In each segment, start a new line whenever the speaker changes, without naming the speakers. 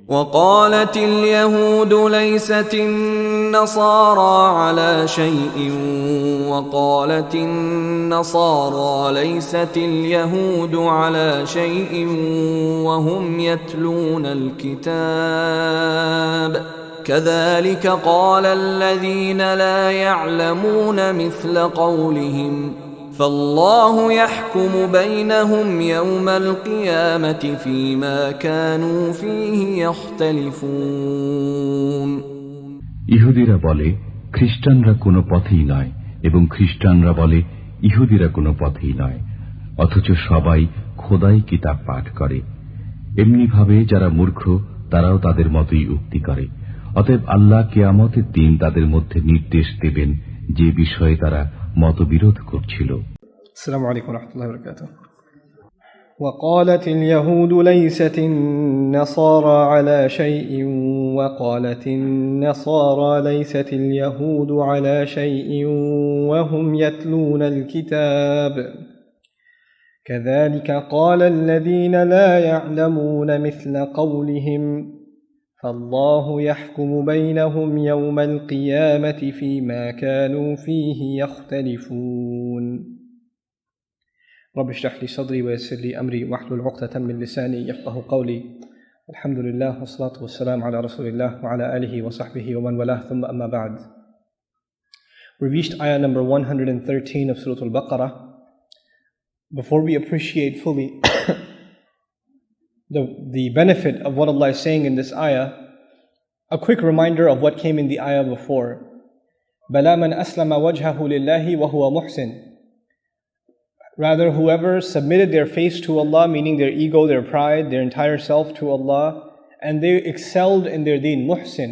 وقالت اليهود ليست النصارى على شيء وقالت النصارى ليست اليهود على شيء وهم يتلون الكتاب كذلك قال الذين لا يعلمون مثل قولهم فالله يحكم بينهم يوم القيامة فيما كانوا فيه يختلفون
ইহুদিরা বলে খ্রিস্টানরা কোনো পথেই নয় এবং খ্রিস্টানরা বলে ইহুদিরা কোনো পথেই নয়, অথচ সবাই খোদাই কিতাব পাঠ করে। এমনি ভাবে যারা মূর্খ তারাও তাদের মতোই উক্তি করে। অতএব আল্লাহ কিয়ামতের দিন তাদের মধ্যে নির্দেশ দেবেন যে বিষয়ে তারা মতবিরোধ করছিল।
আসসালামু আলাইকুম ওয়া রাহমাতুল্লাহি ওয়া বারাকাতুহু। وقالت اليهود ليست النصارى على شيء وقالت النصارى ليست اليهود على شيء وهم يتلون الكتاب كذلك قال الذين لا يعلمون مثل قولهم فالله يحكم بينهم يوم القيامة فيما كانوا فيه يختلفون رب اشرح لي صدري ويسر لي أمري واحلل عقدة من لساني يفقهوا قولي الحمد لله والصلاة والسلام على رسول الله وعلى آله وصحبه ومن والاه ثم أما بعد. We reached ayah number 113 of Sura Baqarah. Before we appreciate fully the benefit of what Allah is saying in this ayah, a quick reminder of what came in the ayah before. بَلَا مَنْ أَسْلَمَ وَجْهَهُ لِلَّهِ وَهُوَ مُحْسِنٌ. Rather, whoever submitted their face to Allah, meaning their ego, their pride, their entire self to Allah, and they excelled in their deen, muhsin.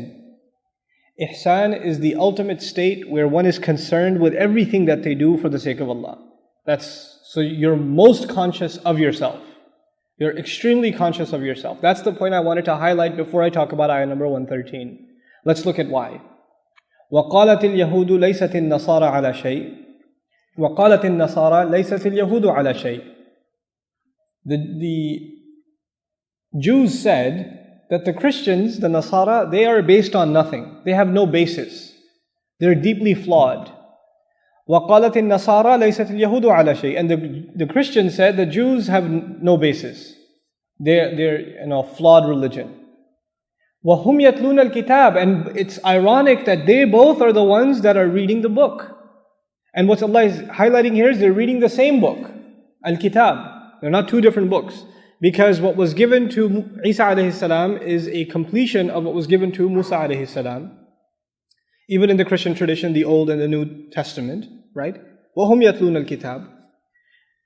Ihsan is the ultimate state where one is concerned with everything that they do for the sake of Allah. So you're most conscious of yourself. You're extremely conscious of yourself. That's the point I wanted to highlight before I talk about ayah number 113. Let's look at why. وَقَالَتِ الْيَهُودُ لَيْسَتِ النَّصَارَى عَلَى شَيْءٍ وَقَالَتِ النَّصَارَى لَيْسَتِ الْيَهُودُ عَلَى شَيْءٍ. The Jews said that the Christians, the Nasara, they are based on nothing. They have no basis. They're deeply flawed. وَقَالَتِ النَّصَارَى لَيْسَتِ الْيَهُودُ عَلَى شَيْءٍ. And the Christians said the Jews have no basis. They're flawed religion. وَهُمْ يَتْلُونَ الْكِتَابِ. And it's ironic that they both are the ones that are reading the book. And what Allah is highlighting here is they're reading the same book, Al-Kitab. They're not two different books. Because what was given to Isa alayhi salam is a completion of what was given to Musa alayhi salam. Even in the Christian tradition, the Old and the New Testament, right? وَهُمْ يَتْلُونَ الْكِتَابِ.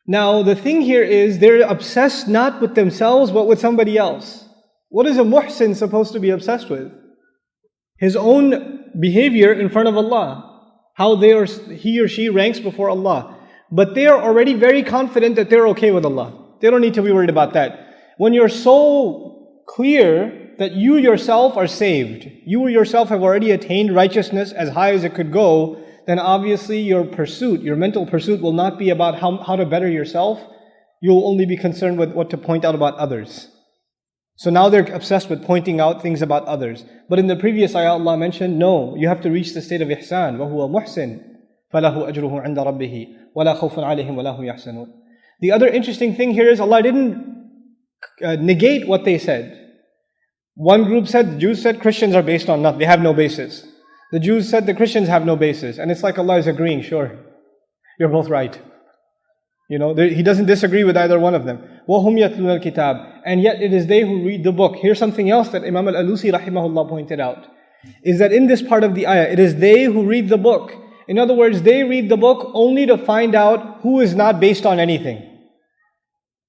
Now the thing here is they're obsessed not with themselves but with somebody else. What is a muhsin supposed to be obsessed with? His own behavior in front of Allah. How he or she ranks before Allah. But they are already very confident that they're okay with Allah. They don't need to be worried about that. When you're so clear that you yourself are saved, you yourself have already attained righteousness as high as it could go, then obviously your mental pursuit will not be about how to better yourself. You'll only be concerned with what to point out about others. So now they're obsessed with pointing out things about others. But in the previous ayah Allah mentioned, no, you have to reach the state of ihsan. وَهُوَ مُحْسِنٌ فَلَهُ أَجْرُهُ عِنْدَ رَبِّهِ وَلَا خَوْفٌ عَلَيْهِمْ وَلَا هُمْ يَحْزَنُونَ. The other interesting thing here is Allah didn't negate what they said. One group said, the Jews said Christians are based on nothing, they have no basis. The Jews said the Christians have no basis. And it's like Allah is agreeing, sure, you're both right. He doesn't disagree with either one of them. وَهُمْ يَتْلُونَ الْكِتَابِ. And yet it is they who read the book. Here's something else that Imam al-Alusi rahimahullah pointed out. Is that in this part of the ayah, it is they who read the book. In other words, they read the book only to find out who is not based on anything.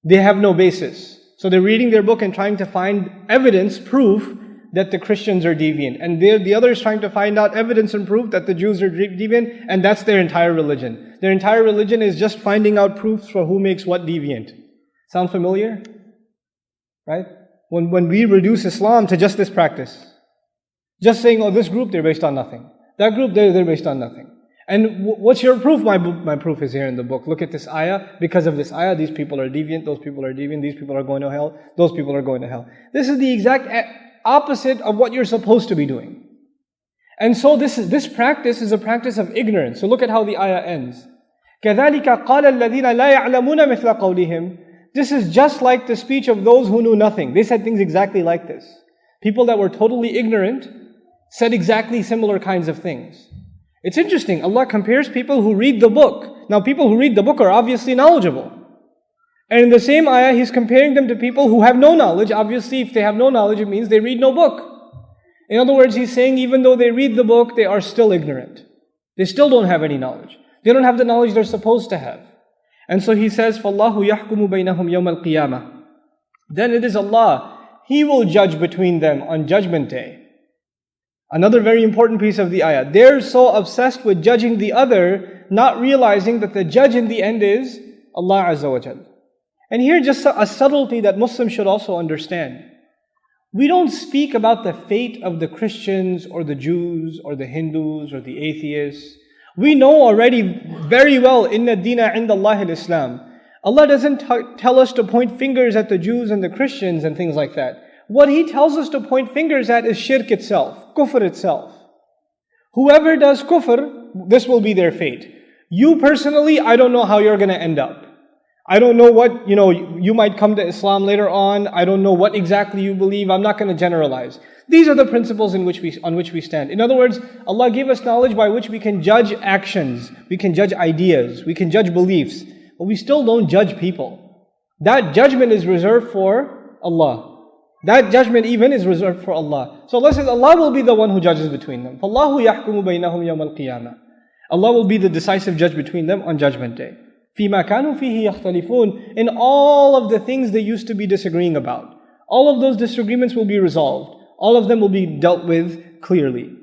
They have no basis. So they're reading their book and trying to find evidence, proof, that the Christians are deviant. And the other is trying to find out evidence and proof that the Jews are deviant, and that's their entire religion. Their entire religion is just finding out proofs for who makes what deviant. Sound familiar? Right? When we reduce Islam to just this practice. Just saying, this group, they're based on nothing. That group, they're based on nothing. And what's your proof? My proof is here in the book. Look at this ayah. Because of this ayah, these people are deviant, those people are deviant, these people are going to hell, those people are going to hell. This is the exact opposite of what you're supposed to be doing. And so this practice is a practice of ignorance. So look at how the ayah ends. كَذَلِكَ قَالَ الَّذِينَ لَا يَعْلَمُونَ مِثْلَ قَوْلِهِمْ. This is just like the speech of those who knew nothing. They said things exactly like this. People that were totally ignorant said exactly similar kinds of things. It's interesting, Allah compares people who read the book. Now people who read the book are obviously knowledgeable. And in the same ayah, He's comparing them to people who have no knowledge. Obviously, if they have no knowledge, it means they read no book. In other words, He's saying even though they read the book, they are still ignorant. They still don't have any knowledge. They don't have the knowledge they're supposed to have. And so He says, فَاللَّهُ يَحْكُمُ بَيْنَهُمْ يَوْمَ الْقِيَامَةِ. Then it is Allah. He will judge between them on Judgment Day. Another very important piece of the ayah. They're so obsessed with judging the other, not realizing that the judge in the end is Allah Azza wa Jal. And here just a subtlety that Muslims should also understand. We don't speak about the fate of the Christians or the Jews or the Hindus or the atheists. We know already very well, Inna Dina Inda Allah al-Islam. Allah doesn't tell us to point fingers at the Jews and the Christians and things like that. What He tells us to point fingers at is shirk itself, kufr itself. Whoever does kufr, this will be their fate. You personally, I don't know how you're going to end up. I don't know what, you might come to Islam later on. I don't know what exactly you believe. I'm not going to generalize. These are the principles on which we stand. In other words, Allah gave us knowledge by which we can judge actions, we can judge ideas, we can judge beliefs, but we still don't judge people. That judgment is reserved for Allah. That judgment even is reserved for Allah. So Allah says Allah will be the one who judges between them. فَاللَّهُ يَحْكُمُ بَيْنَهُمْ يَوْمَ الْقِيَامَةِ. Allah will be the decisive judge between them on Judgment Day. فِيمَا كَانُوا فِيهِ يَخْتَلِفُونَ. In all of the things they used to be disagreeing about. All of those disagreements will be resolved. All of them will be dealt with clearly.